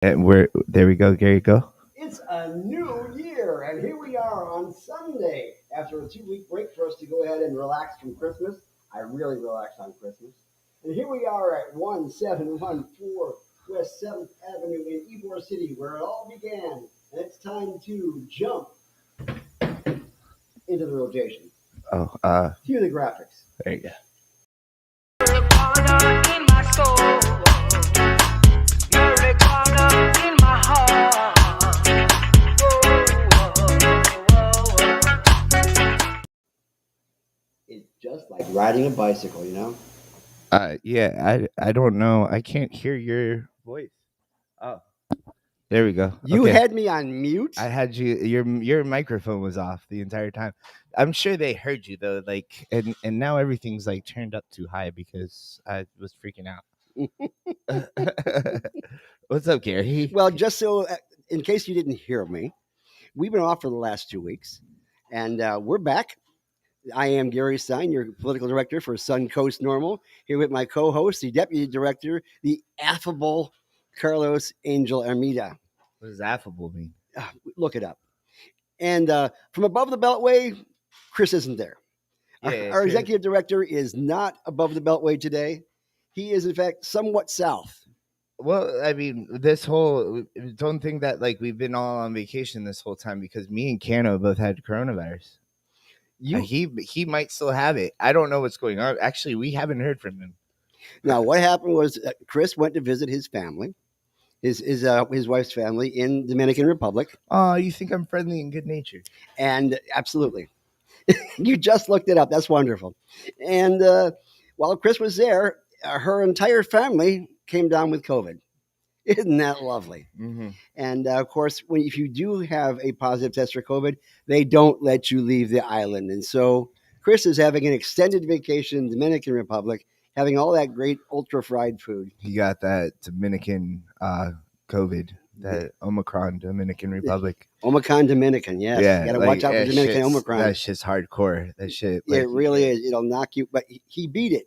And there we go, Gary. Go. It's a new year, and here we are on Sunday after a 2 week break for us to go ahead and relax from Christmas. I really relaxed on Christmas. And here we are at 1714 West 7th Avenue in Ybor City, where it all began. And it's time to jump into the rotation. Oh, Cue the graphics. there you go. It's just like riding a bicycle, you know? Yeah, I don't know. I can't hear your voice. Oh, there we go. You Okay. had me on mute? I had you. Your microphone was off the entire time. I'm sure they heard you though. Like, and now everything's like turned up too high because I was freaking out. What's up, Gary? Well, just so, in case you didn't hear me, we've been off for the last 2 weeks, and we're back. I am Gary Stein, your political director for Suncoast NORML, here with my co-host, the deputy director, the affable Carlos Angel Armida. What does affable mean? Look it up. And from above the Beltway, Chris isn't there. Yeah, Our executive director is not above the Beltway today. He is, in fact, somewhat south. Well, I mean, don't think that like we've been all on vacation this whole time because me and Cano both had coronavirus. He might still have it. I don't know what's going on. Actually, we haven't heard from him. Now, what happened was Chris went to visit his family, his wife's family in Dominican Republic. Oh, you think I'm friendly and good natured? And absolutely. You just looked it up. That's wonderful. And while Chris was there, her entire family came down with COVID. Isn't that lovely? Mm-hmm. And of course, if you do have a positive test for COVID, they don't let you leave the island. And so Chris is having an extended vacation in Dominican Republic, having all that great ultra fried food. He got that Dominican COVID, that Omicron Dominican Republic. Omicron Dominican, yes. Yeah, You got to watch out for Dominican Omicron. That shit's hardcore. That shit. It really is. It'll knock you. But he beat it.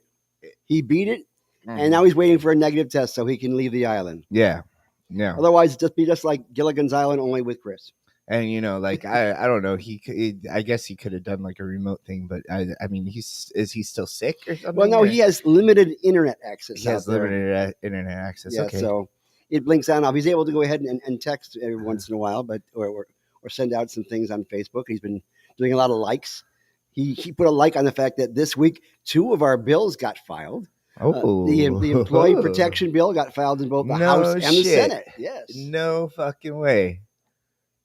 He beat it. And now he's waiting for a negative test so he can leave the island. Yeah. Otherwise, it'd be just like Gilligan's Island, only with Chris. And like I don't know. I guess he could have done like a remote thing, but I mean, is he still sick or something? Well, no, he has limited internet access. He has limited internet access. Yeah, okay. So it blinks on off. He's able to go ahead and text every once in a while, but or send out some things on Facebook. He's been doing a lot of likes. He put a like on the fact that this week 2 of our bills got filed. Oh, the employee protection bill got filed in both the House and the Senate. Yes. No fucking way.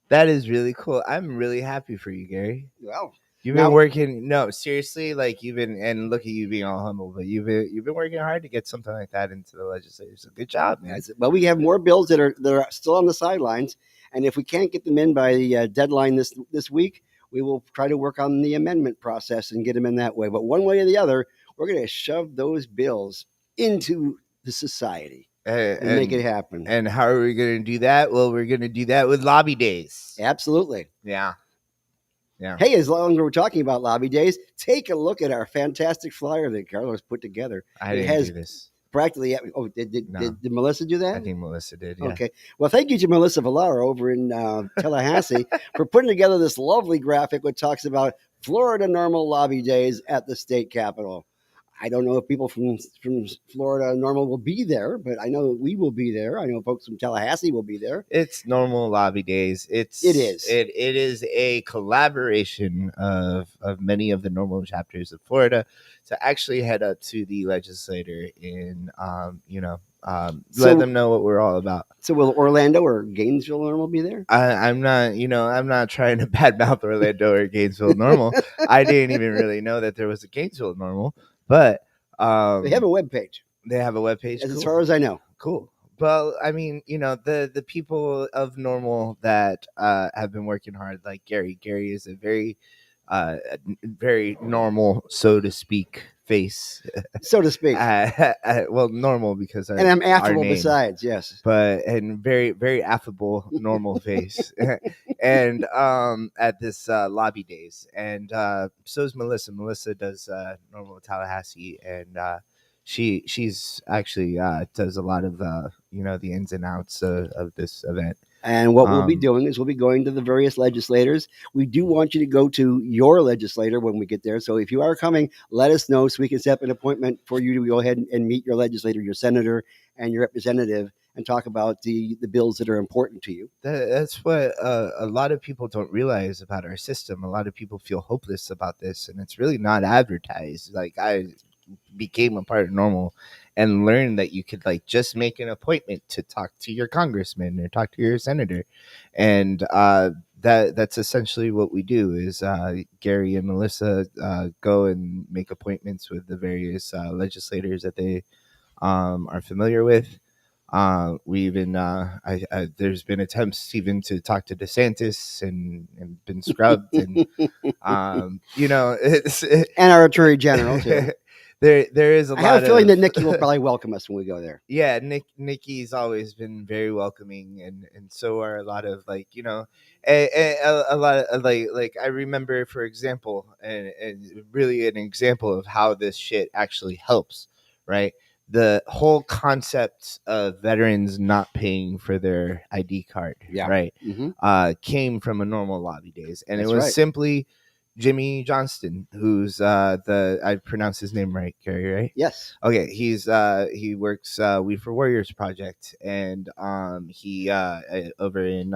That is really cool. I'm really happy for you, Gary. Well, you've been working. No, seriously, like you've been, and look at you being all humble, but you've been working hard to get something like that into the legislature. So good job, man. Well, we have more bills that are still on the sidelines, and if we can't get them in by the deadline this week, we will try to work on the amendment process and get them in that way. But one way or the other, we're going to shove those bills into the society and make it happen. And how are we going to do that? Well, we're going to do that with lobby days. Absolutely. Yeah. Hey, as long as we're talking about lobby days, take a look at our fantastic flyer that Carlos put together. I didn't do this. Practically. Oh, did Melissa do that? I think Melissa did. Yeah. Okay. Well, thank you to Melissa Villar over in Tallahassee for putting together this lovely graphic which talks about Florida NORML lobby days at the state capitol. I don't know if people from Florida NORML will be there, but I know we will be there. I know folks from Tallahassee will be there. It's normal lobby days. It is a collaboration of many of the NORML chapters of Florida to actually head up to the legislature and let them know what we're all about. So will Orlando or Gainesville NORML be there? I'm not trying to badmouth Orlando or Gainesville NORML. I didn't even really know that there was a Gainesville NORML. But they have a webpage. They have a webpage. As far as I know. Cool. Well, I mean, the people of NORML that have been working hard, like Gary. Gary is a very normal, so to speak, face. So to speak. Well, normal because and I'm affable besides, yes. But and very, very affable, normal face. And at this lobby days. And so is Melissa. Melissa does NORML Tallahassee, and she's actually does a lot of the ins and outs of this event. And what we'll be doing is we'll be going to the various legislators. We do want you to go to your legislator when we get there. So if you are coming, let us know so we can set up an appointment for you to go ahead and meet your legislator, your senator, and your representative, and talk about the bills that are important to you. That's what a lot of people don't realize about our system. A lot of people feel hopeless about this, and it's really not advertised. Like, I became a part of NORML and learned that you could like just make an appointment to talk to your congressman or talk to your senator, and that's essentially what we do. Is Gary and Melissa go and make appointments with the various legislators that they are familiar with. We even there's been attempts even to talk to DeSantis and been scrubbed, and it's and our attorney general too. There is a lot. I have a feeling that Nikki will probably welcome us when we go there. Yeah, Nikki's always been very welcoming, and so are a lot of a lot of like I remember, for example, and really an example of how this shit actually helps, right? The whole concept of veterans not paying for their ID card, right, came from a NORML lobby days, and That's it was right. simply Jimmy Johnston, who's I pronounced his name right, Gary, right? Yes. Okay, he works We for Warriors project, and he over in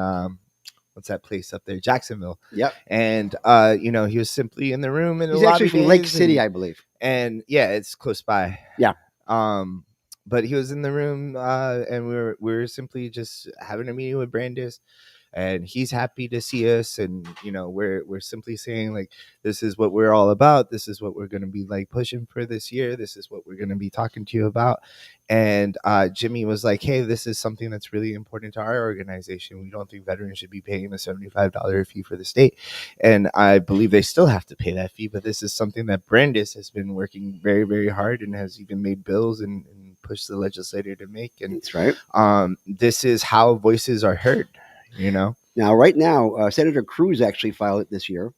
what's that place up there, Jacksonville. Yep. And he was simply in the room in He's the actually lobby from Lake City, I believe. And yeah, it's close by. Yeah. But he was in the room, and we were simply just having a meeting with Brandis, and he's happy to see us, and we're simply saying, like, this is what we're all about, this is what we're going to be like pushing for this year, this is what we're going to be talking to you about. And Jimmy was like, hey, this is something that's really important to our organization. We don't think veterans should be paying a $75 fee for the state, and I believe they still have to pay that fee, but this is something that Brandis has been working very, very hard and has even made bills and pushed the legislator to make. And that's right. This is how voices are heard. Now, right now, Senator Cruz actually filed it this year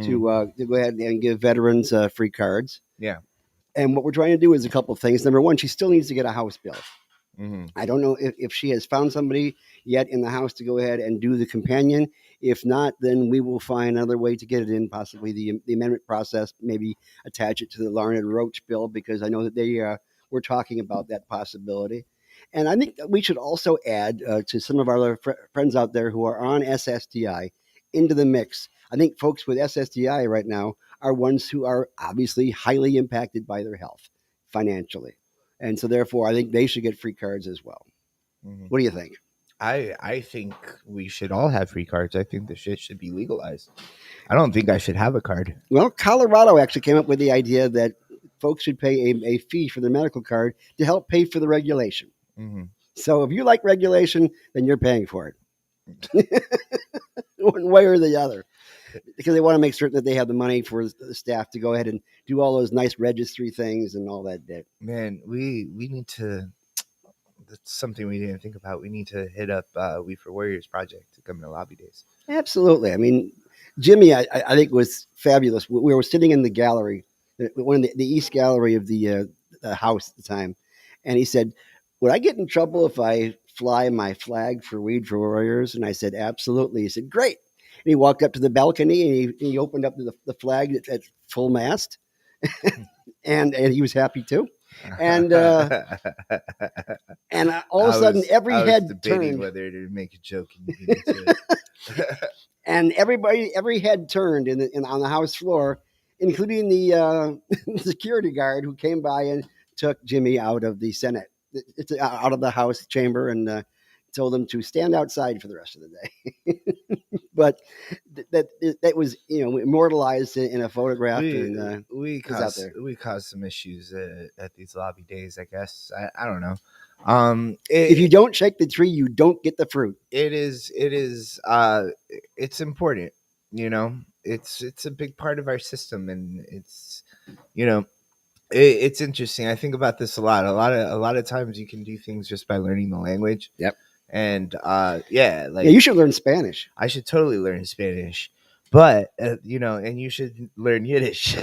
to go ahead and give veterans free cards. Yeah. And what we're trying to do is a couple of things. Number one, she still needs to get a House bill. Mm-hmm. I don't know if she has found somebody yet in the House to go ahead and do the companion. If not, then we will find another way to get it in, possibly the amendment process, maybe attach it to the Larned Roach bill, because I know that they were talking about that possibility. And I think that we should also add to some of our friends out there who are on SSDI into the mix. I think folks with SSDI right now are ones who are obviously highly impacted by their health financially. And so therefore, I think they should get free cards as well. Mm-hmm. What do you think? I think we should all have free cards. I think the shit should be legalized. I don't think I should have a card. Well, Colorado actually came up with the idea that folks should pay a fee for their medical card to help pay for the regulation. Mm-hmm. So if you like regulation, then you're paying for it. One way or the other. Because they want to make certain that they have the money for the staff to go ahead and do all those nice registry things and all that. Man, we need to. That's something we didn't think about. We need to hit up We for Warriors project to come to lobby days. Absolutely. I mean, Jimmy, I think was fabulous. We were sitting in the gallery, one of the East Gallery of the house at the time, and he said, "Would I get in trouble if I fly my flag for Weed for Warriors?" And I said, "Absolutely." He said, "Great." And he walked up to the balcony and he opened up the flag at full mast, and he was happy too. And and all of a sudden, every head turned. Whether to make a joke, and every head turned on the House floor, including the security guard who came by and took Jimmy out of the Senate, out of the House chamber, and told them to stand outside for the rest of the day. But that was immortalized in a photograph. We caused some issues at these lobby days, I guess. I don't know. If you don't shake the tree, you don't get the fruit. It's important. It's a big part of our system, and it's it's interesting. I think about this a lot. A lot of times you can do things just by learning the language. Yep. And you should learn Spanish. I should totally learn Spanish, but and you should learn Yiddish.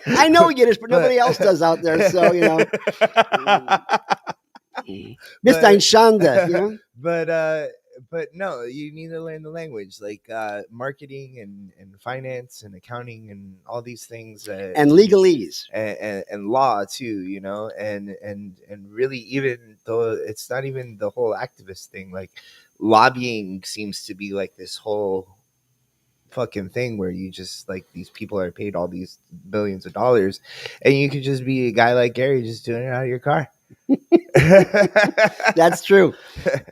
I know Yiddish, but nobody else does out there. So Miss Ein Schande, but no, you need to learn the language, like marketing and finance and accounting and all these things, and legalese and law too, and really, even though it's not even the whole activist thing, like lobbying seems to be like this whole fucking thing where you just like these people are paid all these billions of dollars, and you could just be a guy like Gary just doing it out of your car. That's true.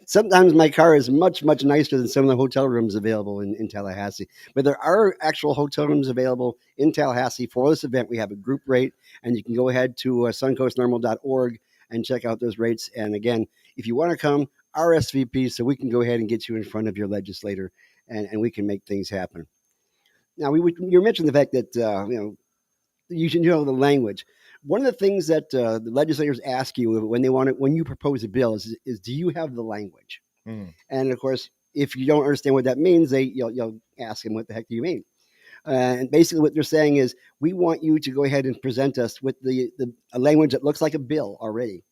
Sometimes my car is much, much nicer than some of the hotel rooms available in Tallahassee. But there are actual hotel rooms available in Tallahassee for this event. We have a group rate, and you can go ahead to suncoastnorml.org and check out those rates. And again, if you want to come, RSVP so we can go ahead and get you in front of your legislator, and we can make things happen. Now, you mentioned the fact that you should know the language. One of the things that the legislators ask you when you propose a bill is do you have the language? Mm. And of course, if you don't understand what that means, you'll ask them, what the heck do you mean? And basically what they're saying is, we want you to go ahead and present us with a language that looks like a bill already.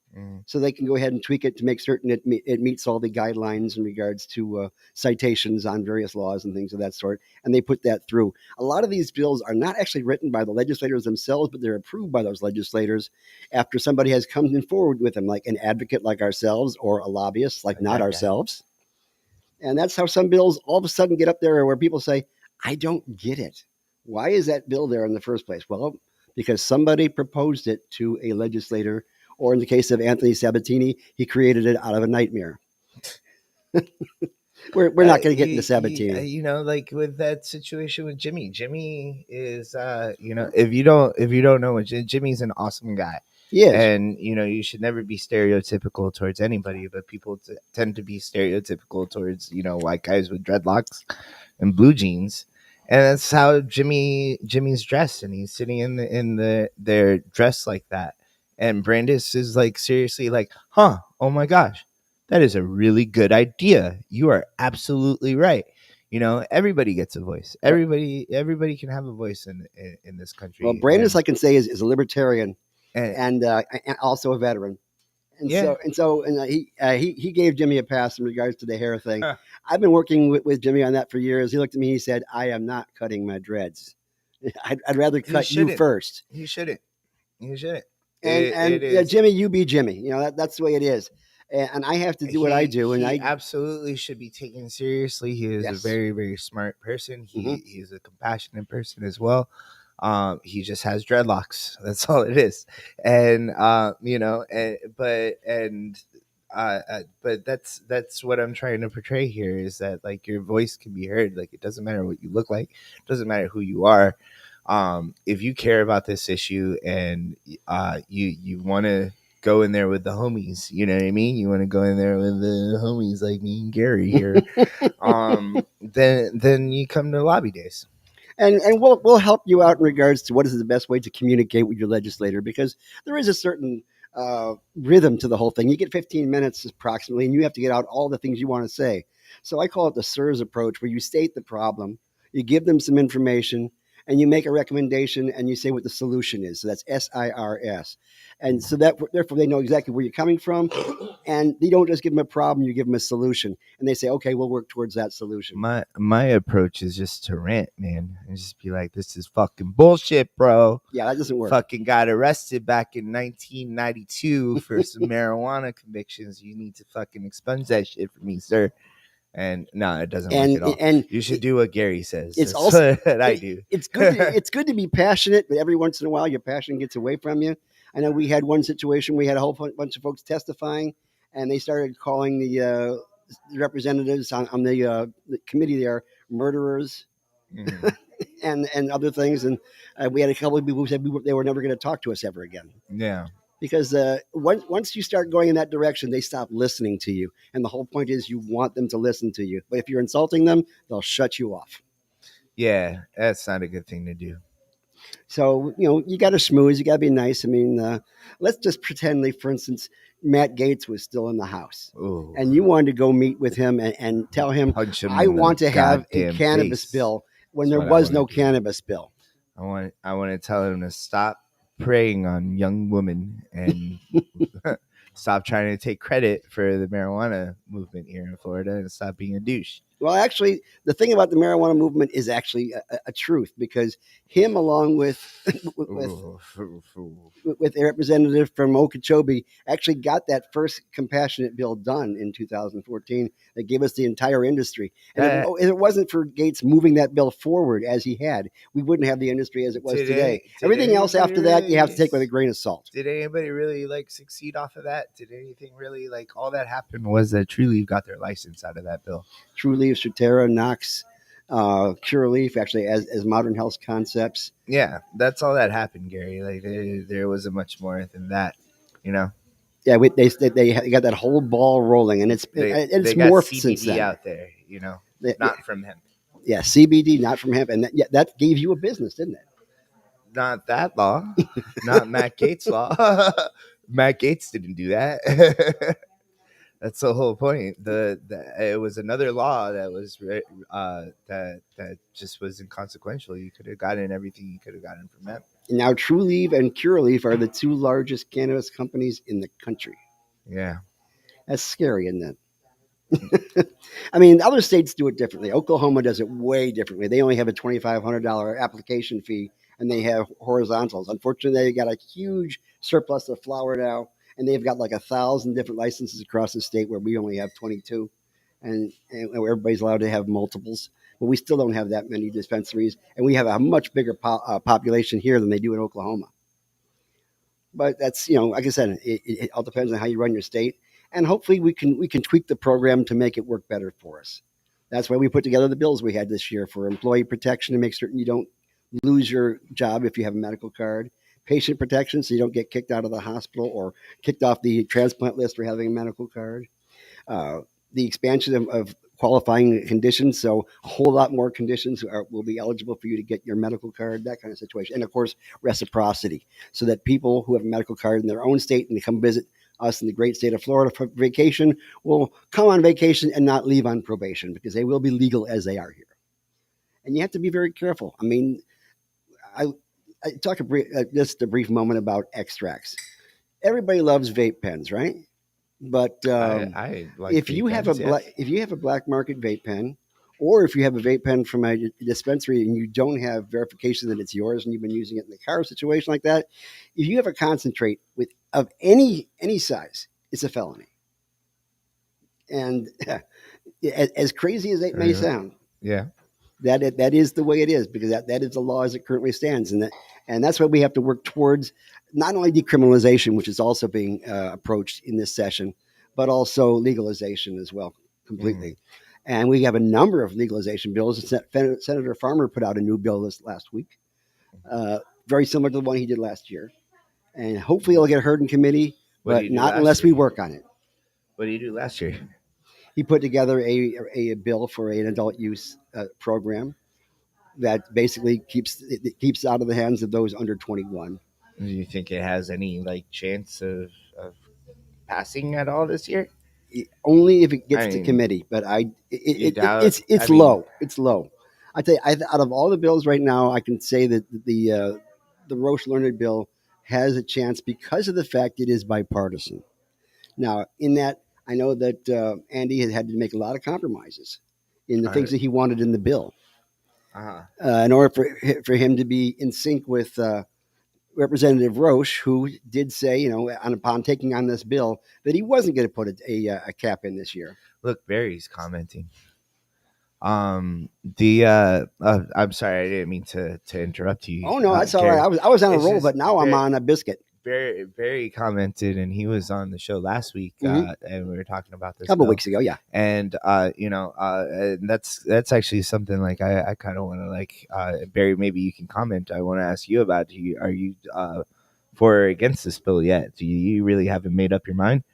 So they can go ahead and tweak it to make certain it meets all the guidelines in regards to citations on various laws and things of that sort. And they put that through. A lot of these bills are not actually written by the legislators themselves, but they're approved by those legislators after somebody has come forward with them, like an advocate like ourselves, or a lobbyist like not ourselves. And that's how some bills all of a sudden get up there where people say, I don't get it. Why is that bill there in the first place? Well, because somebody proposed it to a legislator, or in the case of Anthony Sabatini, he created it out of a nightmare. We're not going to get into Sabatini. Like with that situation with Jimmy. Jimmy is, if you don't know, Jimmy's an awesome guy. He is. And you should never be stereotypical towards anybody, but people tend to be stereotypical towards white guys with dreadlocks and blue jeans. And that's how Jimmy's dressed, and he's sitting in their dress like that. And Brandis is like, seriously, like, oh my gosh, that is a really good idea. You are absolutely right. Everybody gets a voice. Everybody can have a voice in this country. Well, Brandis, I can say, is a libertarian and also a veteran. And he gave Jimmy a pass in regards to the hair thing. I've been working with Jimmy on that for years. He looked at me, he said, I am not cutting my dreads. I'd rather cut you first. He shouldn't. And Jimmy, you be Jimmy. That's the way it is. And I have to do what I do. And I absolutely should be taken seriously. He is a very, very smart person. He's a compassionate person as well. He just has dreadlocks. That's all it is. And but that's what I'm trying to portray here, is that like your voice can be heard. Like, it doesn't matter what you look like. It doesn't matter who you are. If you care about this issue and you want to go in there with the homies, you know what I mean? You want to go in there with the homies like me and Gary here. Then you come to lobby days. And we'll help you out in regards to what is the best way to communicate with your legislator, because there is a certain rhythm to the whole thing. You get 15 minutes approximately, and you have to get out all the things you want to say. So I call it the SIRS approach, where you state the problem, you give them some information, and you make a recommendation, and you say what the solution is. So that's SIRS. And so that therefore they know exactly where you're coming from, and you don't just give them a problem, you give them a solution, and they say, okay, we'll work towards that solution. My approach is just to rant, man, and just be like, this is fucking bullshit, bro. Yeah, that doesn't work. Fucking got arrested back in 1992 for some marijuana convictions. You need to fucking expunge that shit for me, sir. And no, it doesn't work at all. And you should do what Gary says. It's also what I do. It's good to be passionate, but every once in a while your passion gets away from you. I know we had one situation. We had a whole bunch of folks testifying, and they started calling the representatives on the committee there murderers, and other things. And we had a couple of people who said they were never going to talk to us ever again. Yeah. Because once you start going in that direction, they stop listening to you. And the whole point is you want them to listen to you. But if you're insulting them, they'll shut you off. Yeah, that's not a good thing to do. So, you got to schmooze. You got to be nice. I mean, let's just pretend, like, for instance, Matt Gaetz was still in the House. Ooh. And you wanted to go meet with him and tell him, I want to have a cannabis bill when there was no cannabis bill. I want to tell him to stop preying on young women and stop trying to take credit for the marijuana movement here in Florida and stop being a douche. Well, actually, the thing about the marijuana movement is actually a truth, because him, along with with a representative from Okeechobee, actually got that first compassionate bill done in 2014 that gave us the entire industry. And if it wasn't for Gates moving that bill forward as he had, we wouldn't have the industry as it was today. Everything else after that, you have to take with a grain of salt. Did anybody really succeed off of that? Did anything really all that happened was that Trulieve got their license out of that bill. Trulieve, Straterra, Knox, Curaleaf, actually as Modern Health Concepts. Yeah, that's all that happened, Gary. There wasn't much more than that, Yeah, they got that whole ball rolling, and it's morphed CBD since then. Out there, not from hemp. Yeah, CBD, not from hemp, and that gave you a business, didn't it? Not that law, not Matt Gates' law. Matt Gates didn't do that. That's the whole point. It was another law that was that just was inconsequential. You could have gotten everything you could have gotten from hemp. Now, Trulieve and Curaleaf are the two largest cannabis companies in the country. Yeah, that's scary, isn't it? I mean, other states do it differently. Oklahoma does it way differently. They only have a $2,500 application fee, and they have horizontals. Unfortunately, they got a huge surplus of flower now, and they've got like 1,000 different licenses across the state, where we only have 22, and everybody's allowed to have multiples. But we still don't have that many dispensaries, and we have a much bigger population here than they do in Oklahoma. But that's, like I said, it all depends on how you run your state. And hopefully we can tweak the program to make it work better for us. That's why we put together the bills we had this year for employee protection to make certain you don't lose your job if you have a medical card, patient protection so you don't get kicked out of the hospital or kicked off the transplant list for having a medical card, the expansion of qualifying conditions, so a whole lot more conditions will be eligible for you to get your medical card, that kind of situation. And of course, reciprocity, so that people who have a medical card in their own state and they come visit us in the great state of Florida for vacation will come on vacation and not leave on probation, because they will be legal as they are here. And you have to be very careful. I mean, I talk just a brief moment about extracts. Everybody loves vape pens, right? But I like if you have a black market vape pen, or if you have a vape pen from a dispensary and you don't have verification that it's yours and you've been using it in the car, situation like that, if you have a concentrate of any size, it's a felony. And as crazy as it may sound, yeah, that is the way it is, because that is the law as it currently stands, and that's what we have to work towards. Not only decriminalization, which is also being approached in this session, but also legalization as well, completely. Mm-hmm. And we have a number of legalization bills. Senator Farmer put out a new bill this last week, very similar to the one he did last year. And hopefully it'll get heard in committee, but not unless we work on it. What did you do last year? He put together a bill for an adult use program that basically keeps out of the hands of those under 21. Do you think it has any chance of passing at all this year? Only if it gets to committee, but it's low. It's low. I tell you, out of all the bills right now, I can say that the Roche Learned bill has a chance because of the fact it is bipartisan. Now, in that, I know that Andy had to make a lot of compromises in the things that he wanted in the bill. In order for him to be in sync with Representative Roche, who did say, upon taking on this bill, that he wasn't going to put a cap in this year. Look, Barry's commenting. I'm sorry, I didn't mean to interrupt you. Oh no, that's all right. I was on a roll, but now I'm on a biscuit. Barry commented, and he was on the show last week, and we were talking about this a couple weeks ago, yeah. And and that's actually something I kind of want to Barry, maybe you can comment. I want to ask you about: are you for or against this bill yet? Do you really haven't made up your mind?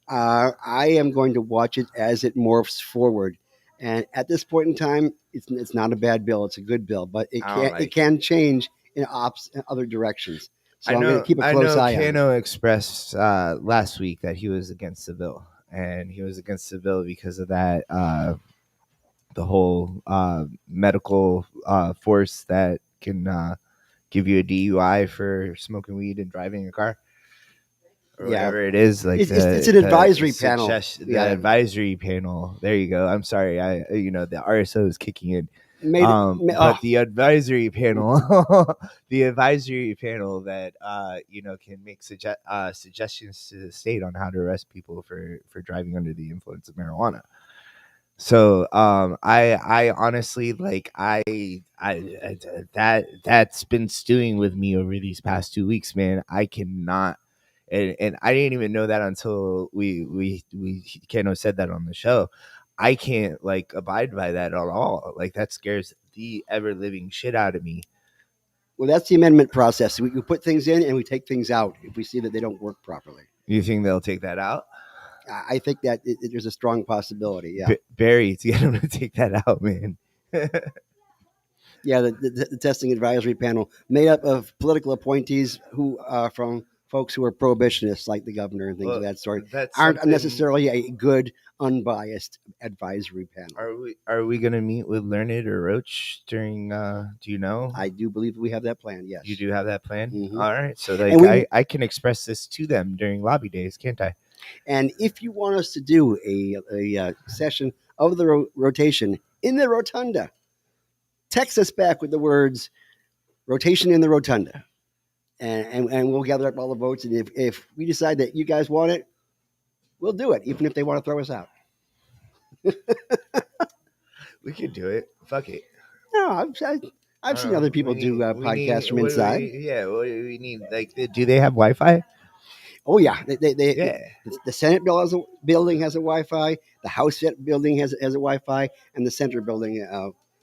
I am going to watch it as it morphs forward, and at this point in time, it's not a bad bill; it's a good bill, but it can change in other directions. So I'm going to keep a close eye on it. Cano expressed last week that he was against the bill, and he was against the bill because of that, the whole medical force that can give you a DUI for smoking weed and driving a car, or Yeah. whatever it is. Like it's an advisory panel. The advisory panel. There you go. I'm sorry. The RSO is kicking in. But the advisory panel, the advisory panel that can make suggestions to the state on how to arrest people for driving under the influence of marijuana. So I honestly that's been stewing with me over these past 2 weeks, man. I cannot. And I didn't even know that until we Kano said that on the show. I can't abide by that at all. Like, that scares the ever living shit out of me. Well, that's the amendment process. We put things in and we take things out if we see that they don't work properly. You think they'll take that out? I think that there's a strong possibility. Yeah, Barry, to get them to take that out, man. Yeah, the testing advisory panel made up of political appointees who from folks who are prohibitionists, like the governor and things of that sort, aren't necessarily a good, unbiased advisory panel. Are we going to meet with Learned or Roach during? Do you know? I do believe we have that plan. Yes, you do have that plan. Mm-hmm. All right, so I can express this to them during lobby days, can't I? And if you want us to do a session of the rotation in the rotunda, text us back with the words "rotation in the rotunda." And we'll gather up all the votes. And if we decide that you guys want it, we'll do it, even if they want to throw us out. We could do it. Fuck it. No, I've seen other people do podcasts from inside. What do we need? Do they have Wi-Fi? Oh yeah, The Senate building has a Wi-Fi. The House building has a Wi-Fi, and the Center building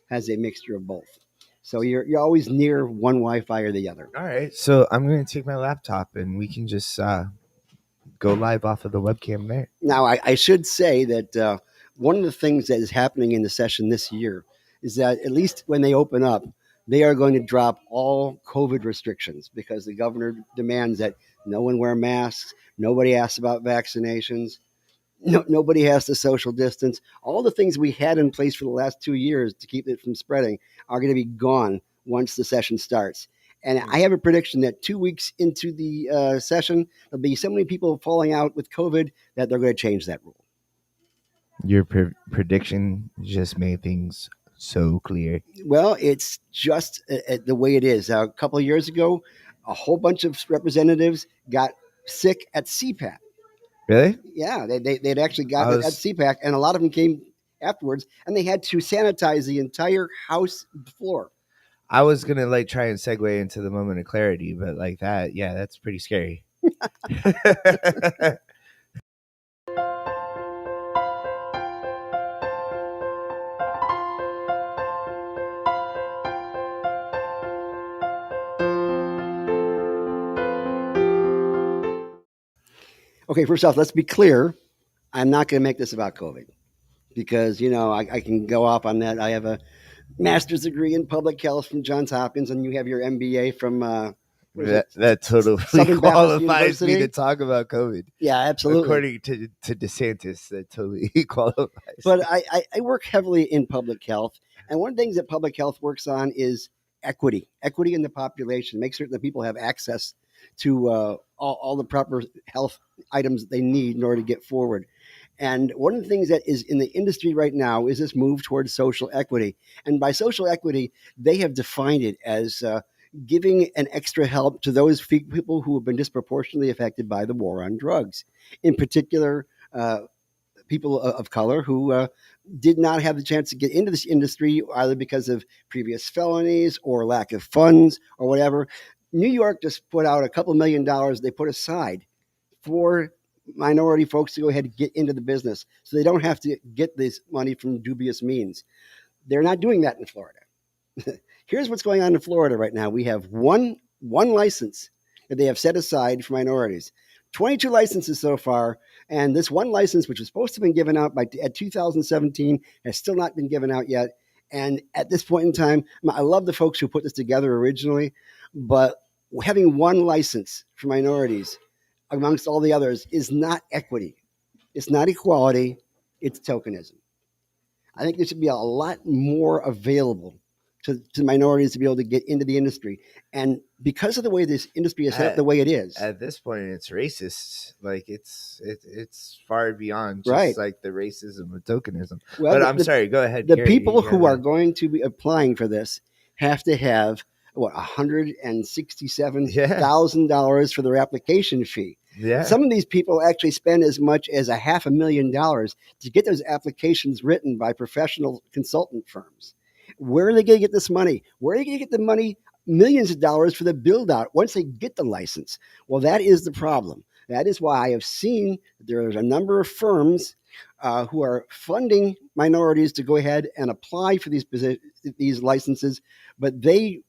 has a mixture of both. So you're always near one Wi-Fi or the other. All right. So I'm going to take my laptop and we can just go live off of the webcam there. Now, I should say that one of the things that is happening in the session this year is that at least when they open up, they are going to drop all COVID restrictions because the governor demands that no one wear masks, nobody asks about vaccinations, nobody has to social distance. All the things we had in place for the last 2 years to keep it from spreading are going to be gone once the session starts. And I have a prediction that 2 weeks into the session, there'll be so many people falling out with COVID that they're going to change that rule. Your prediction just made things so clear. Well, it's just the way it is. A couple of years ago, a whole bunch of representatives got sick at CPAC. Really? Yeah, they'd actually gotten it at CPAC, and a lot of them came afterwards, and they had to sanitize the entire House floor. I was gonna try and segue into the moment of clarity, but that's pretty scary. Okay, first off, let's be clear. I'm not going to make this about COVID because, I can go off on that. I have a master's degree in public health from Johns Hopkins, and you have your MBA from that totally qualifies me to talk about COVID. Yeah, absolutely. According to DeSantis, that totally qualifies. But I work heavily in public health, and one of the things that public health works on is equity in the population. Make certain that people have access to all the proper health items they need in order to get forward. And one of the things that is in the industry right now is this move towards social equity. And by social equity, they have defined it as giving an extra help to those people who have been disproportionately affected by the war on drugs. In particular, people of color who did not have the chance to get into this industry either because of previous felonies or lack of funds or whatever. New York just put out a couple $1 million they put aside for minority folks to go ahead and get into the business so they don't have to get this money from dubious means. They're not doing that in Florida. Here's what's going on in Florida right now. We have one license that they have set aside for minorities. 22 licenses so far, and this one license, which was supposed to have been given out at 2017, has still not been given out yet. And at this point in time, I love the folks who put this together originally, but having one license for minorities amongst all the others is not equity. It's not equality. It's tokenism. I think there should be a lot more available to minorities to be able to get into the industry. And because of the way this industry is set up the way it is, at this point, it's racist. Like it's far beyond just right, like the racism of tokenism. well, But I'm sorry, go ahead. the Gary, people you who are gotta- going to be applying for this have to have what yeah, $167,000 for their application fee. yeah. Some of these people actually spend as much as $500,000 to get those applications written by professional consultant firms. Where are they going to get this money? Where are they going to get the money? Millions of dollars for the build out once they get the license. Well, that is the problem. That is why I have seen there's a number of firms who are funding minorities to go ahead and apply for these licenses, but the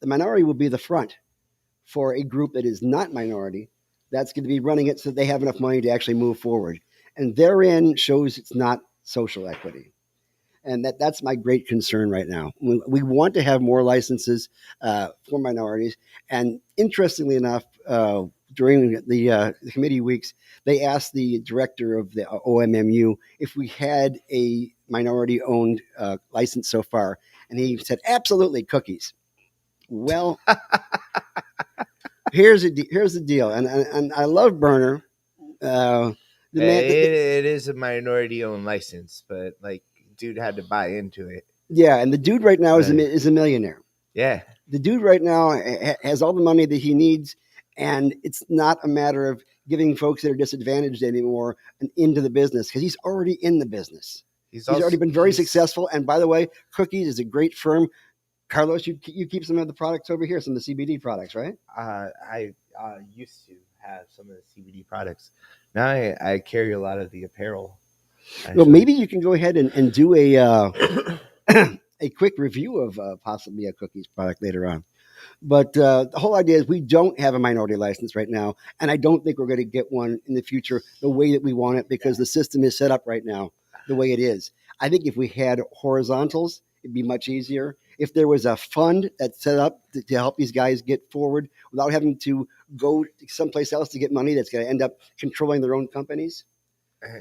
minority will be the front for a group that is not minority that's going to be running it so they have enough money to actually move forward. And therein shows it's not social equity. And that's my great concern right now. We want to have more licenses for minorities. And interestingly enough, during the committee weeks, they asked the director of the OMMU if we had a minority-owned license so far, and he said, "Absolutely, cookies." Well, here's the deal, and I love Berner. The man, it is a minority-owned license, but like, dude had to buy into it. yeah, and the dude right now Right. is a millionaire. Yeah, the dude right now has all the money that he needs, and it's not a matter of giving folks that are disadvantaged anymore into the business because he's already in the business. He's already been very successful. And by the way, Cookies is a great firm. Carlos, you keep some of the products over here, some of the CBD products, right? I used to have some of the CBD products. Now I carry a lot of the apparel. Actually. Well, maybe you can go ahead and do a a quick review of possibly a Cookies product later on. But the whole idea is we don't have a minority license right now, and I don't think we're going to get one in the future the way that we want it because the system is set up right now the way it is. I think if we had horizontals, it'd be much easier. If there was a fund that's set up to help these guys get forward without having to go someplace else to get money that's going to end up controlling their own companies,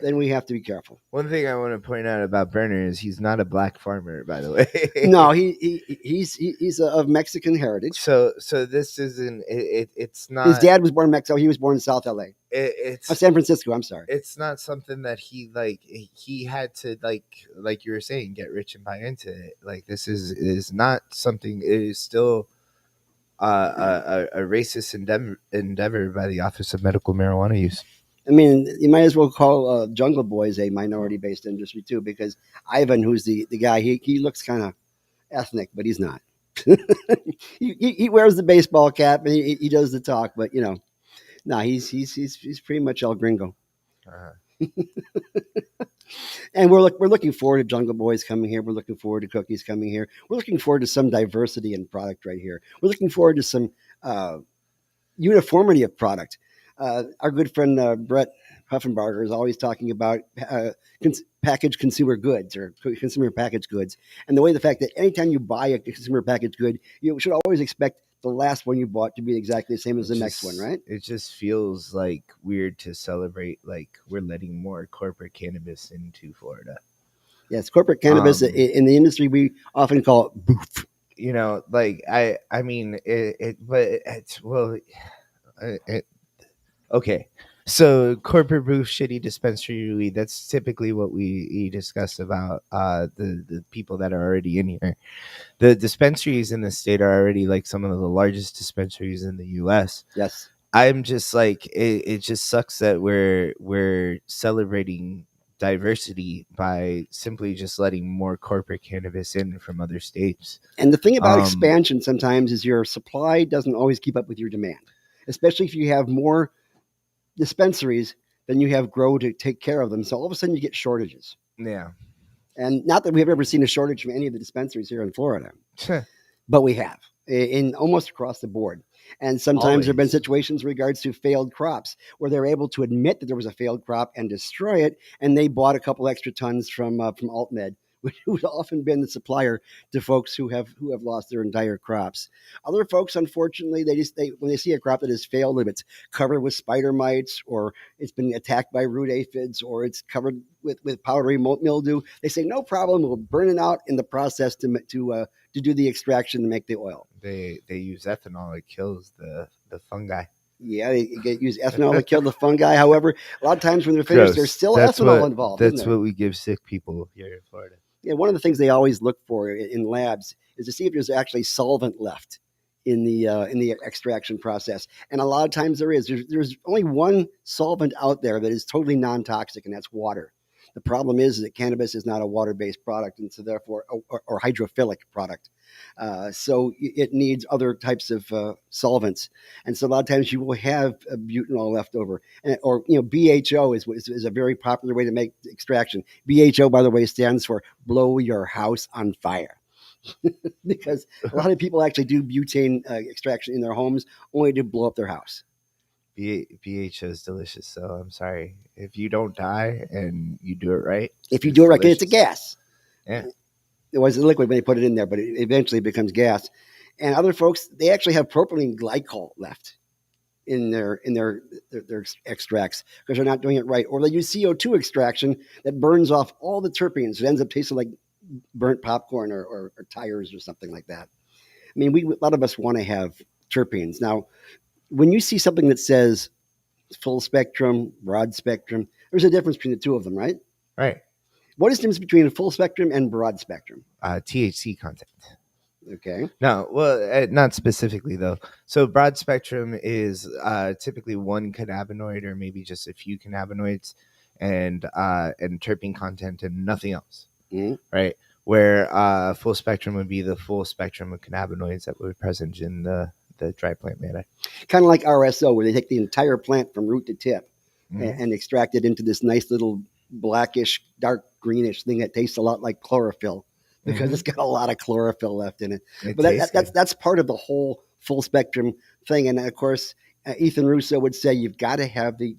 then we have to be careful. One thing I want to point out about Berner is he's not a black farmer, by the way. No, he's of Mexican heritage. So this isn't. It's not. His dad was born in Mexico. He was born in South LA. It's San Francisco. I'm sorry. It's not something that he had to like you were saying, get rich and buy into it. Like this is not something. It is still a racist endeavor by the Office of Medical Marijuana Use. I mean, you might as well call Jungle Boys a minority-based industry too, because Ivan, who's the guy, he looks kind of ethnic, but he's not. he wears the baseball cap and he does the talk, but no, he's pretty much El Gringo. Uh-huh. And we're looking forward to Jungle Boys coming here. We're looking forward to Cookies coming here. We're looking forward to some diversity in product right here. We're looking forward to some uniformity of product. Our good friend Brett Huffenbarger is always talking about packaged consumer goods or consumer packaged goods. And the fact that anytime you buy a consumer packaged good, you should always expect the last one you bought to be exactly the same as the next one, right? It just feels like weird to celebrate like we're letting more corporate cannabis into Florida. Yes, corporate cannabis in the industry, we often call it boof. Like I mean, okay. So corporate booth, shitty dispensary weed. That's typically what we discuss about the people that are already in here. The dispensaries in the state are already like some of the largest dispensaries in the U.S. Yes. I'm just like it just sucks that we're celebrating diversity by simply just letting more corporate cannabis in from other states. And the thing about expansion sometimes is your supply doesn't always keep up with your demand, especially if you have more dispensaries than you have grow to take care of them. So all of a sudden you get shortages. Yeah. And not that we've ever seen a shortage from any of the dispensaries here in Florida, but we have in almost across the board. And sometimes there have been situations in regards to failed crops where they're able to admit that there was a failed crop and destroy it. And they bought a couple extra tons from AltMed who's often been the supplier to folks who have lost their entire crops. Other folks, unfortunately, when they see a crop that has failed, if it's covered with spider mites, or it's been attacked by root aphids, or it's covered with powdery mildew, they say no problem, we'll burn it out in the process to do the extraction to make the oil. They use ethanol; it kills the fungi. Yeah, they use ethanol to kill the fungi. However, a lot of times when they're finished, there's still ethanol involved. That's what we give sick people here in Florida. Yeah, one of the things they always look for in labs is to see if there's actually solvent left in the extraction process. And a lot of times there is. There's only one solvent out there that is totally non-toxic, and that's water. The problem is that cannabis is not a water-based product, and so therefore, or hydrophilic product. So it needs other types of solvents, and so a lot of times you will have butanol left over, or BHO is a very popular way to make extraction. BHO, by the way, stands for blow your house on fire. Because a lot of people actually do butane extraction in their homes only to blow up their house. BHO is delicious, so I'm sorry if you don't die and you do it right. If you do it right, it's a gas. Yeah, it was a liquid when they put it in there, but it eventually becomes gas. And other folks, they actually have propylene glycol left in their extracts because they're not doing it right, or they use CO2 extraction that burns off all the terpenes. It ends up tasting like burnt popcorn or tires or something like that. I mean, a lot of us want to have terpenes. Now, when you see something that says full spectrum, broad spectrum, there's a difference between the two of them, right? Right. What is the difference between a full spectrum and broad spectrum? THC content. Okay. No, well, not specifically though. So broad spectrum is typically one cannabinoid or maybe just a few cannabinoids and terpene content and nothing else. Mm-hmm. Right. Where full spectrum would be the full spectrum of cannabinoids that would be present in the dry plant matter. Kind of like RSO, where they take the entire plant from root to tip and extract it into this nice little blackish, dark greenish thing that tastes a lot like chlorophyll because it's got a lot of chlorophyll left in it. But that's part of the whole full spectrum thing. And of course, Ethan Russo would say you've got to have the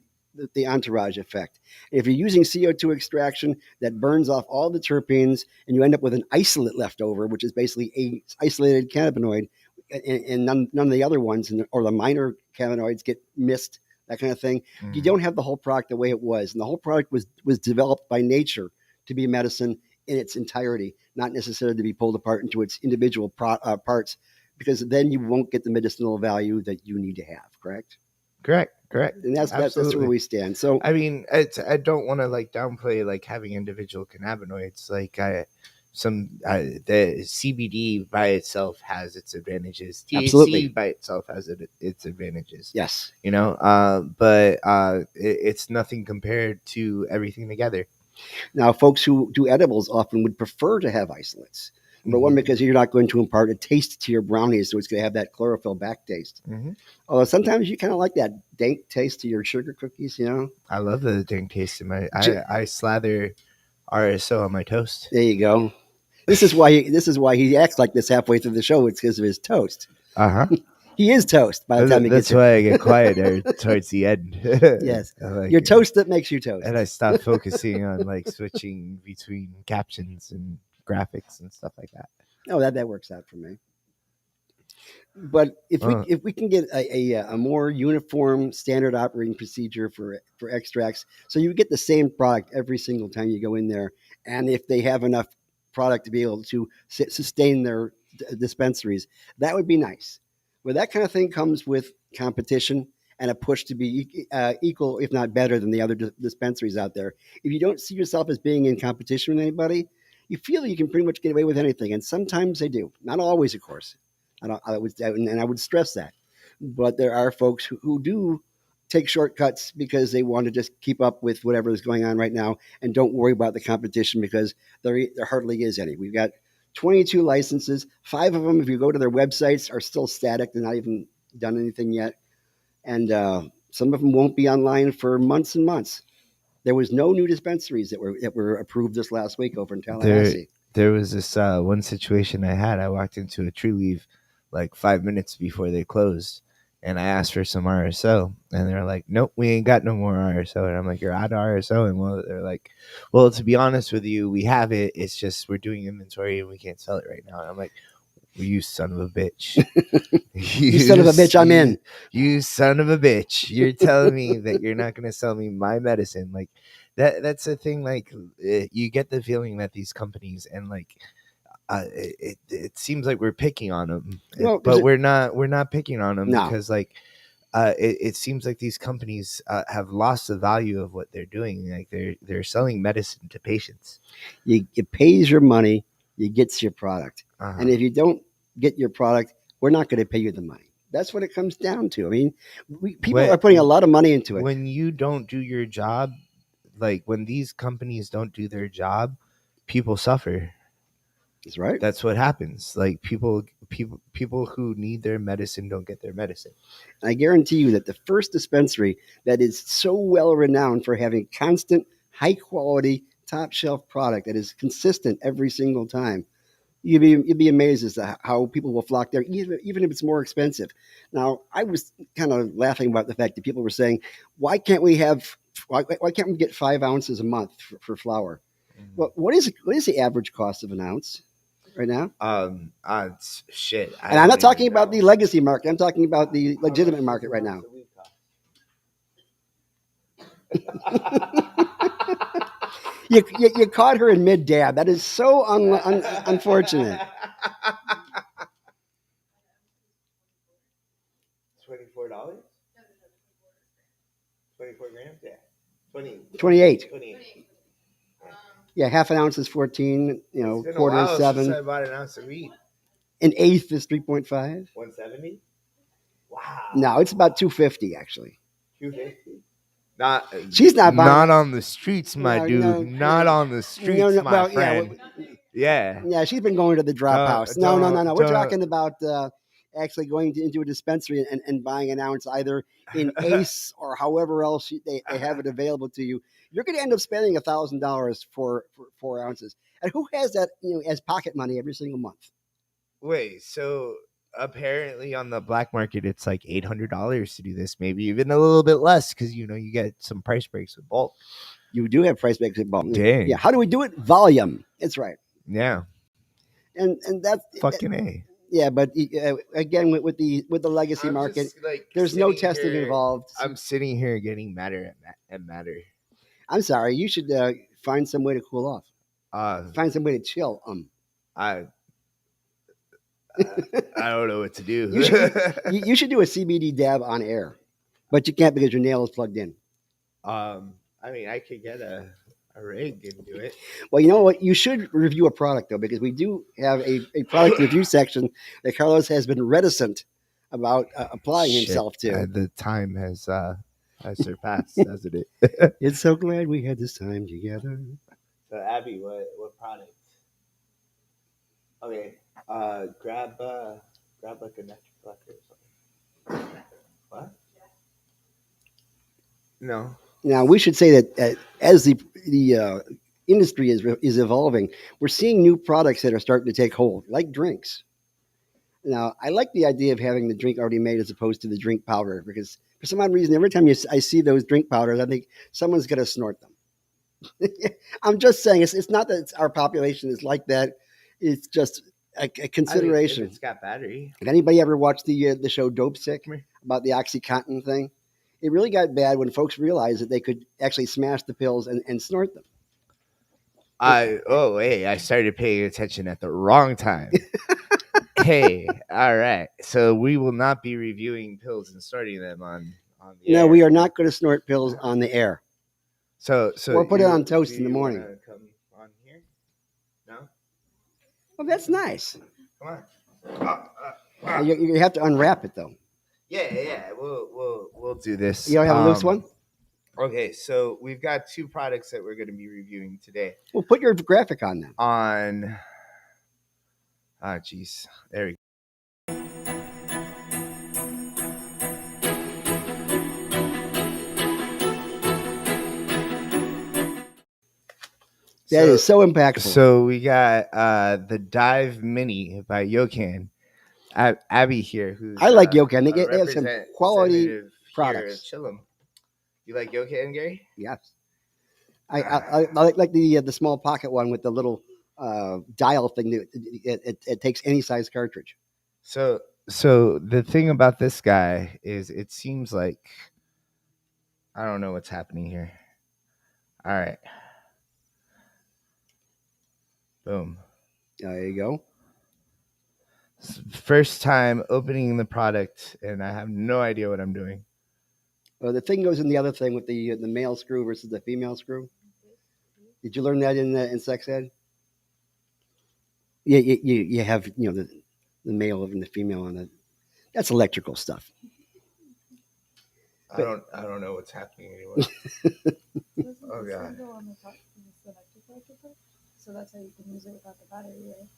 entourage effect. If you're using CO2 extraction that burns off all the terpenes and you end up with an isolate left over, which is basically a isolated cannabinoid, and none of the other ones or the minor cannabinoids get missed, that kind of thing. You don't have the whole product the way it was. And the whole product was developed by nature to be medicine in its entirety, not necessarily to be pulled apart into its individual parts, because then you won't get the medicinal value that you need to have, correct? Correct. And that's where we stand. So I mean, I don't want to downplay having individual cannabinoids. The CBD by itself has its advantages. THC Absolutely. by itself has its advantages. Yes. But it's nothing compared to everything together. Now, folks who do edibles often would prefer to have isolates. Number one, because you're not going to impart a taste to your brownies, so it's going to have that chlorophyll back taste. Although sometimes you kind of like that dank taste to your sugar cookies, I love the dank taste in my. I slather RSO on my toast. There you go. This is why he acts like this halfway through the show. It's because of his toast. He is toast by the time he gets That's why I get quiet there towards the end. Yes. Your toast that makes you toast. And I stop focusing on switching between captions and graphics and stuff like that. Oh, that works out for me. But if we can get a more uniform standard operating procedure for extracts, so you get the same product every single time you go in there, and if they have enough product to be able to sustain their dispensaries, that would be nice. But that kind of thing comes with competition and a push to be equal, if not better, than the other dispensaries out there. If you don't see yourself as being in competition with anybody, you feel you can pretty much get away with anything, and sometimes they do. Not always, of course. I would stress that. But there are folks who do take shortcuts because they want to just keep up with whatever is going on right now and don't worry about the competition because there hardly is any. We've got 22 licenses. 5 of them, if you go to their websites, are still static. They're not even done anything yet. And some of them won't be online for months and months. There was no new dispensaries that were approved this last week over in Tallahassee. There was this one situation I had. I walked into a True Leaf 5 minutes before they closed, And I asked for some RSO, and they're like, "Nope, we ain't got no more RSO." And I'm like, "You're out of RSO?" And well, they're like, "Well, to be honest with you, we have it. It's just we're doing inventory and we can't sell it right now." And I'm like, well, "You son of a bitch! You son of a bitch! I'm in. You son of a bitch! You're telling me that you're not going to sell me my medicine? Like that's the thing. Like you get the feeling that these companies and like." It seems like we're picking on them, well, but we're not picking on them because like it seems like these companies have lost the value of what they're doing. Like they're selling medicine to patients. It pays your money, you get your product, and if you don't get your product, we're not going to pay you the money. That's what it comes down to. I mean, people are putting a lot of money into it. When you don't do your job, like when these companies don't do their job, people suffer. That's right. That's what happens. Like people who need their medicine don't get their medicine. I guarantee you that the first dispensary that is so well renowned for having constant, high quality, top shelf product that is consistent every single time, you'd be amazed as to how people will flock there, even if it's more expensive. Now, I was kind of laughing about the fact that people were saying, why can't we get 5 ounces a month for flour? Mm-hmm. Well, what is the average cost of an ounce right now? Shit. And I'm not talking about the legacy market. I'm talking about the legitimate market right now. You caught her in mid dab. That is so unfortunate. $24? 24 grams? Yeah. 28. Yeah, half an ounce is 14. Quarter is 7. Since I bought an ounce of weed. An eighth is 3.5. 170? Wow. No, it's about 250 actually. 250? She's not buying. Not on the streets, my dude. No, not on the streets, my friend. Yeah, she's been going to the drop house. No. We're talking about actually going into a dispensary and buying an ounce either in Ace or however else they have it available to you. You're going to end up spending $1,000 for 4 ounces. And who has that as pocket money every single month? Wait, so apparently on the black market it's like $800 to do this, maybe even a little bit less because you get some price breaks with bulk. You do have price breaks with bulk. Dang. Yeah. How do we do it? Volume. It's right. Yeah. And that's fucking A. Yeah, but again with the legacy market, there's no testing involved. I'm sitting here getting madder and madder. I'm sorry. You should find some way to cool off. Find some way to chill. I don't know what to do. You should do a CBD dab on air, but you can't because your nail is plugged in. I mean, I could get a rig and do it. Well, you know what? You should review a product though, because we do have a product review section that Carlos has been reticent about applying himself to. The time has surpassed, hasn't it? It's so glad we had this time together. So, Abby, what product? Okay, grab like a natural plucker or something. What? No. Now we should say that as the industry is evolving, we're seeing new products that are starting to take hold, like drinks. Now, I like the idea of having the drink already made as opposed to the drink powder, because for some odd reason, every time I see those drink powders, I think someone's going to snort them. I'm just saying, it's not that our population is like that. It's just a consideration. It's got battery. Did anybody ever watch the show Dope Sick about the OxyContin thing? It really got bad when folks realized that they could actually smash the pills and snort them. I started paying attention at the wrong time. Hey, all right. So we will not be reviewing pills and snorting them on the air. No, we are not going to snort pills on the air. So or put it on toast in the morning. Come on here? No. Well, that's nice. Come on. You have to unwrap it though. Yeah. We'll do this. You don't have a loose one? Okay, so we've got 2 products that we're going to be reviewing today. Well, put your graphic on them. Jeez. There we go. That is so impactful. So we got the Dive Mini by Yocan. Abby here, who's I like Yokan. They have some quality products. Chillum. You like Yokan, Gary? Yes. I like the small pocket one with the little dial thing. That it takes any size cartridge. So the thing about this guy is, it seems like I don't know what's happening here. All right. Boom. There you go. First time opening the product, and I have no idea what I'm doing. The thing goes in the other thing with the male screw versus the female screw. Did you learn that in sex ed? Yeah, you have the male and the female on it. That's electrical stuff. I don't know what's happening anymore. Oh god. So that's how you can use it without the battery, right?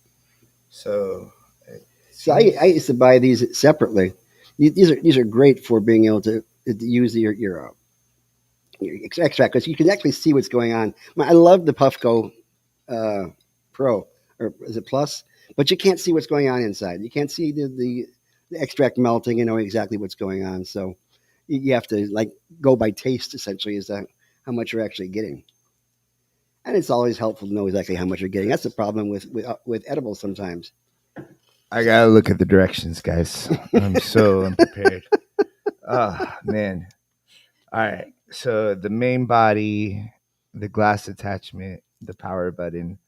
So I used to buy these separately. These are great for being able to use your extract, because you can actually see what's going on. I love the Puffco Pro, or is it Plus? But you can't see what's going on inside. You can't see the extract melting and know exactly what's going on. So you have to go by taste, essentially, is that how much you're actually getting. And it's always helpful to know exactly how much you're getting. That's the problem with edibles sometimes. I gotta look at the directions, guys. I'm so unprepared. Oh man. All right. So the main body, the glass attachment, the power button.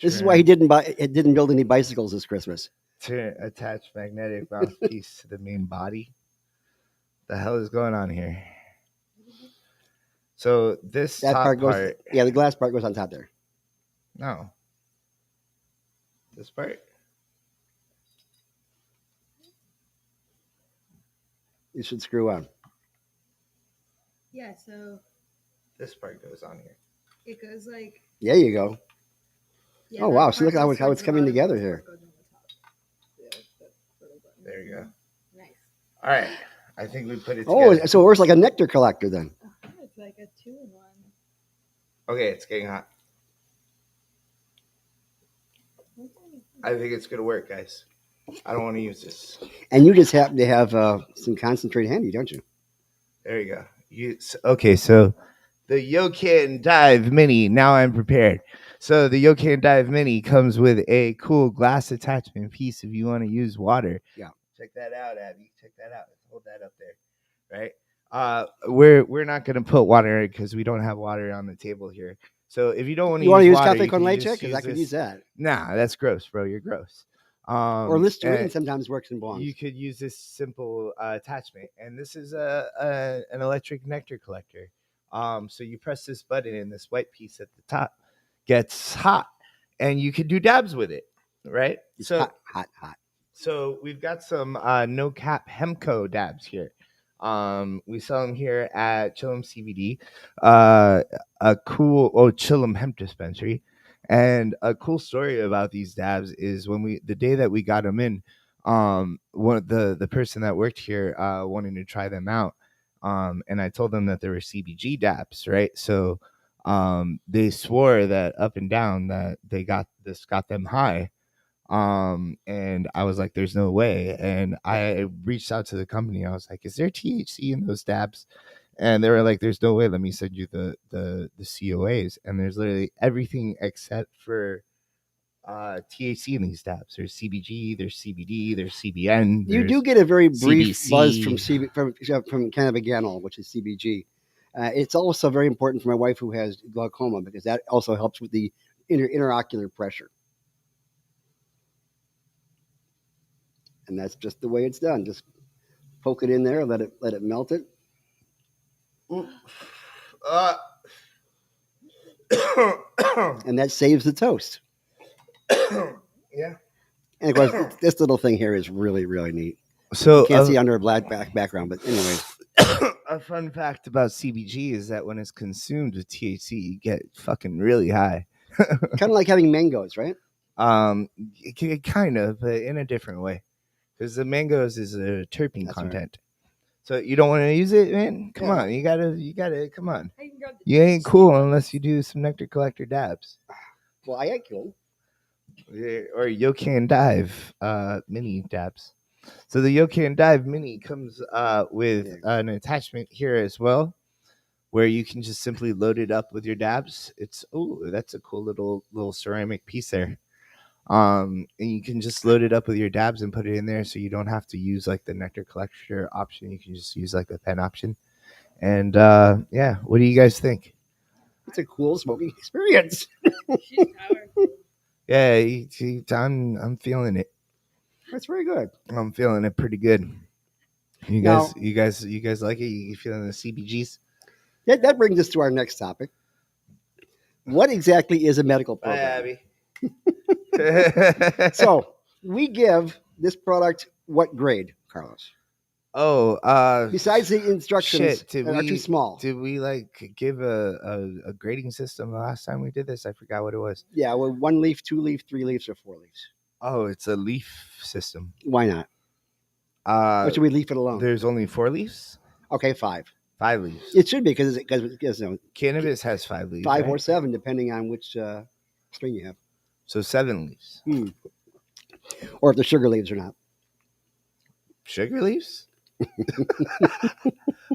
This is why he didn't build any bicycles this Christmas. To attach magnetic mouthpiece to the main body. The hell is going on here? So this that top part goes. Yeah, the glass part goes on top there. No. This part. You should screw on. Yeah, so this part goes on here. It goes like. There you go. Yeah, oh wow! So look how it's coming together here. There you go. Nice. All right, I think we put it. Oh, together. So it works like a nectar collector then. It's like a 2-in-1. Okay, it's getting hot. I think it's gonna work, guys. I don't want to use this. And you just happen to have some concentrate handy, don't you? There you go. Okay? So the Yokan Dive Mini. Now I'm prepared. So the Yokan Dive Mini comes with a cool glass attachment piece if you want to use water. Yeah. Check that out, Abby. Check that out. Hold that up there. Right. We're not gonna put water in it because we don't have water on the table here. So if you don't want to use water, cafe con leche, because I could use that. Nah, that's gross, bro. You're gross. Or Listerine sometimes works in bonds. You could use this simple attachment, and this is an electric nectar collector. So you press this button, and this white piece at the top gets hot, and you can do dabs with it, right? It's so hot. So we've got some no cap Hemco dabs here. We sell them here at Chillum CBD, a cool Chillum hemp dispensary. And a cool story about these dabs is the day that we got them in, one of the person that worked here wanted to try them out, and I told them that they were CBG dabs, right? So they swore that up and down that they got them high. And I was like, there's no way. And I reached out to the company. I was like, is there THC in those dabs? And they were like, there's no way. Let me send you the COAs. And there's literally everything except for THC in these dabs. There's CBG, there's CBD, there's CBN. You do get a very brief buzz from cannabidiol, which is CBG. It's also very important for my wife who has glaucoma, because that also helps with the interocular pressure. And that's just the way it's done. Just poke it in there, let it melt it. And that saves the toast. Yeah. And of course, this little thing here is really, really neat. So you can't see under a black background, but anyway. A fun fact about CBG is that when it's consumed with THC, you get fucking really high. Kind of like having mangoes, right? Kind of, but in a different way. Because the mangoes is a terpene content. Right. So you don't want to use it, man? Come on. You gotta, come on. You ain't cool unless you do some nectar collector dabs. Well, I ain't cool. or Yokan Dive mini dabs. So the Yokan Dive mini comes with an attachment here as well, where you can just simply load it up with your dabs. That's a cool little ceramic piece there. And you can just load it up with your dabs and put it in there, so you don't have to use like the nectar collector option. You can just use like the pen option. And yeah, what do you guys think? It's a cool smoking experience. She's powerful. Yeah, I'm feeling it. That's very good. I'm feeling it pretty good. You Now- guys like it? You feeling the CBGs? That brings us to our next topic. What exactly is a medical Bye, program? Abby. So we give this product what grade, Carlos? Besides the instructions shit, that are too small. Did we like give a grading system the last time we did this? I forgot what it was. Yeah, well, 1 leaf, 2 leaf, 3 leaves, or 4 leaves. Oh, it's a leaf system. Why not? Or should we leave it alone? There's only 4 leaves. Okay, 5. 5 leaves. It should be because cannabis has 5 leaves. 5 right? or 7, depending on which strain you have. So 7 leaves. Or if the sugar leaves or not. Sugar leaves?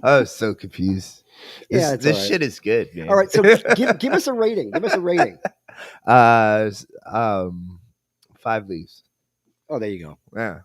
I was so confused. This shit is good, man. All right, so give us a rating. Give us a rating. 5 leaves. Oh, there you go. Yeah.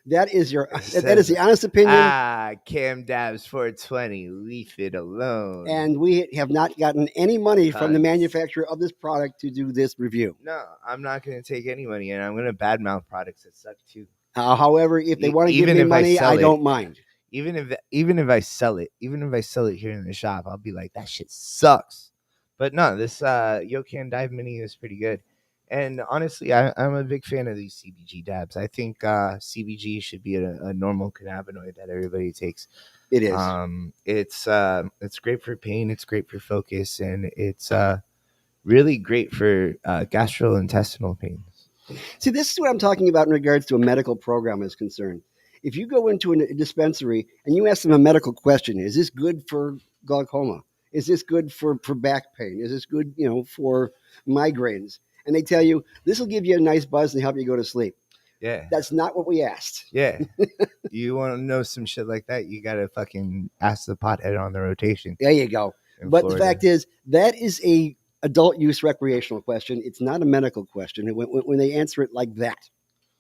That is the honest opinion. Cam Dabs 420. Leave it alone. And we have not gotten any money from the manufacturer of this product to do this review. No, I'm not going to take any money, and I'm going to badmouth products that suck too. However, if they want to give me money, I don't mind. Even if I sell it here in the shop, I'll be like, that shit sucks. But no, this Yokan Dive Mini is pretty good. And honestly, I'm a big fan of these CBG dabs. I think CBG should be a normal cannabinoid that everybody takes. It is. It's great for pain. It's great for focus, and it's really great for gastrointestinal pains. See, this is what I'm talking about in regards to a medical program is concerned. If you go into a dispensary and you ask them a medical question, is this good for glaucoma? Is this good for back pain? Is this good, for migraines? And they tell you, this will give you a nice buzz and help you go to sleep. Yeah. That's not what we asked. Yeah. You want to know some shit like that, you got to fucking ask the pothead on the rotation. There you go. But Florida. The fact is, that is a adult use recreational question. It's not a medical question when they answer it like that.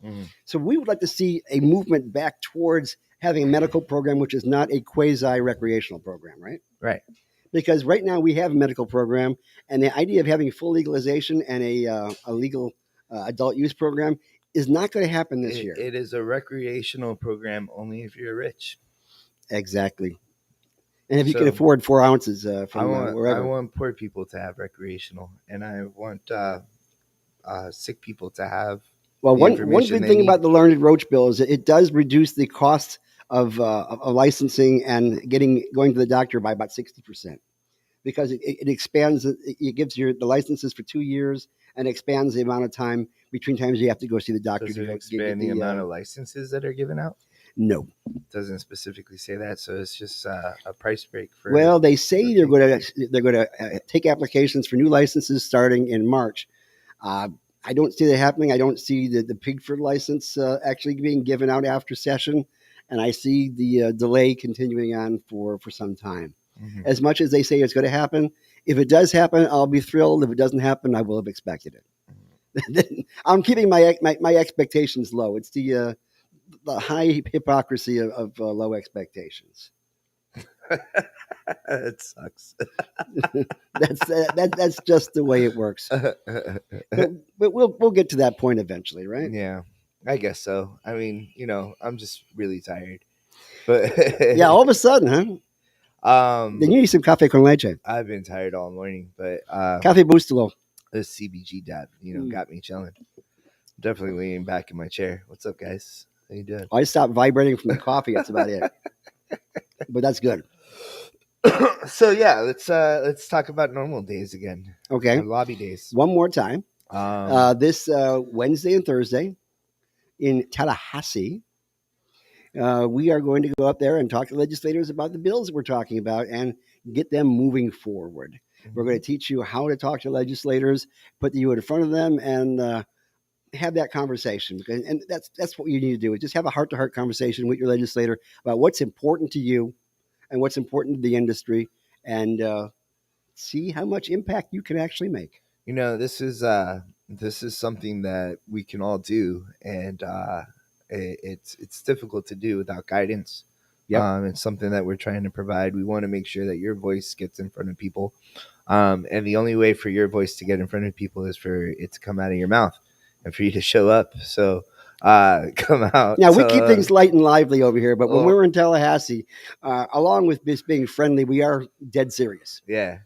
Mm-hmm. So we would like to see a movement back towards having a medical program, which is not a quasi-recreational program, right? Right. Because right now we have a medical program, and the idea of having full legalization and a legal adult use program is not going to happen this year. It is a recreational program only if you're rich. Exactly. And if you can afford 4 ounces from wherever. I want poor people to have recreational, and I want sick people to have. Well, one good thing about the Learned Roach bill is that it does reduce the cost of licensing and going to the doctor by about 60%, because it expands. It gives the licenses for 2 years and expands the amount of time between times you have to go see the doctor. Does it expand the amount of licenses that are given out? No, it doesn't specifically say that. So it's just a price break for. Well, they say they're going to take applications for new licenses starting in March. I don't see that happening. I don't see the Pigford license actually being given out after session, and I see the delay continuing on for some time. Mm-hmm. As much as they say it's going to happen, if it does happen, I'll be thrilled. If it doesn't happen, I will have expected it. Mm-hmm. I'm keeping my expectations low. It's the high hypocrisy of low expectations. It sucks. That's just the way it works. But we'll get to that point eventually, right? Yeah, I guess so. I mean, I'm just really tired. But yeah, all of a sudden, huh? Then you need some cafe con leche. I've been tired all morning, but Cafe Bustelo. This CBG dab, got me chilling. Definitely leaning back in my chair. What's up, guys? How you doing? I stopped vibrating from the coffee. That's about it. But that's good. So yeah, let's talk about normal days again. Okay, lobby days. One more time. This Wednesday and Thursday in Tallahassee, we are going to go up there and talk to legislators about the bills we're talking about and get them moving forward. We're going to teach you how to talk to legislators, put you in front of them, and have that conversation. And that's what you need to do. Is just have a heart to heart conversation with your legislator about what's important to you and what's important to the industry, and see how much impact you can actually make. This is something that we can all do, and it's difficult to do without guidance. Yep. It's something that we're trying to provide. We want to make sure that your voice gets in front of people, and the only way for your voice to get in front of people is for it to come out of your mouth and for you to show up. So come out. Now, we keep things light and lively over here, but when we were in Tallahassee, along with this being friendly, we are dead serious. Yeah.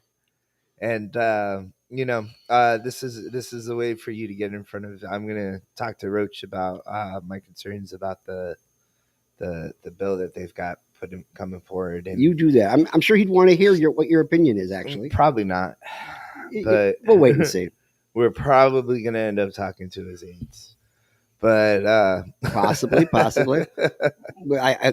And this is a way for you to get in front of. I'm gonna talk to Roach about my concerns about the bill that they've got coming forward. And you do that. I'm sure he'd want to hear what your opinion is. Actually, probably not, but we'll wait and see. We're probably gonna end up talking to his aides, but possibly.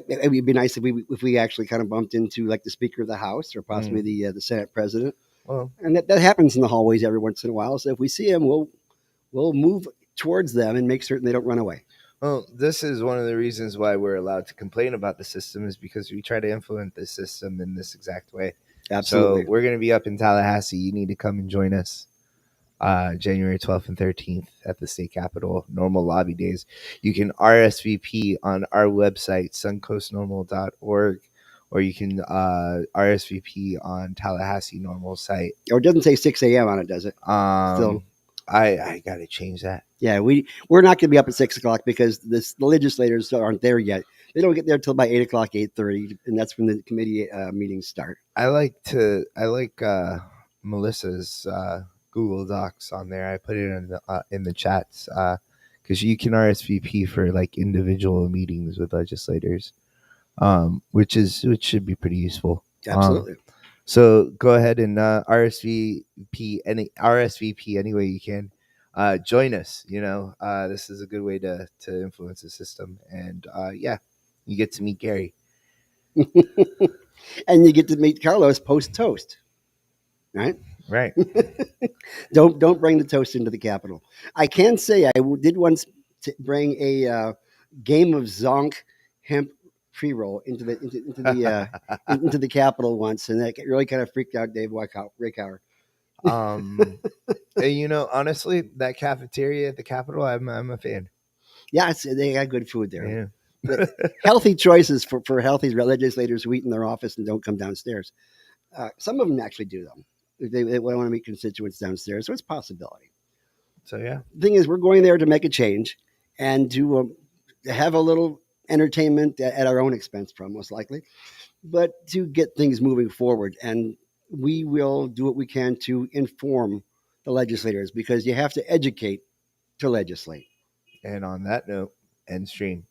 It'd be nice if we actually kind of bumped into like the Speaker of the House or possibly the Senate President. Well, and that happens in the hallways every once in a while. So if we see them, we'll move towards them and make certain they don't run away. Well, this is one of the reasons why we're allowed to complain about the system, is because we try to implement the system in this exact way. Absolutely. So we're going to be up in Tallahassee. You need to come and join us January 12th and 13th at the state capitol, NORML lobby days. You can RSVP on our website, suncoastnorml.org. Or you can RSVP on Tallahassee NORML site. Or it doesn't say 6 a.m. on it, does it? Still, I got to change that. Yeah, we're not going to be up at 6 o'clock because the legislators aren't there yet. They don't get there till about 8 o'clock, 8:30, and that's when the committee meetings start. I like Melissa's Google Docs on there. I put it in the chats because you can RSVP for like individual meetings with legislators. Which should be pretty useful. Absolutely. So go ahead and RSVP any way you can. Join us. This is a good way to influence the system, and you get to meet Gary, and you get to meet Carlos post toast. Right. Don't bring the toast into the Capitol. I can say I did once bring a game of Zonk hemp pre-roll into the Capitol once, and that really kind of freaked out Dave Rickhauer. Honestly, that cafeteria at the Capitol, I'm a fan. Yeah, they got good food there. Yeah. Healthy choices for healthy legislators who eat in their office and don't come downstairs. Some of them actually do, though. They want to meet constituents downstairs, so it's a possibility. So, yeah. The thing is, we're going there to make a change and to have a little entertainment at our own expense, most likely, but to get things moving forward. And we will do what we can to inform the legislators, because you have to educate to legislate. And on that note, end stream.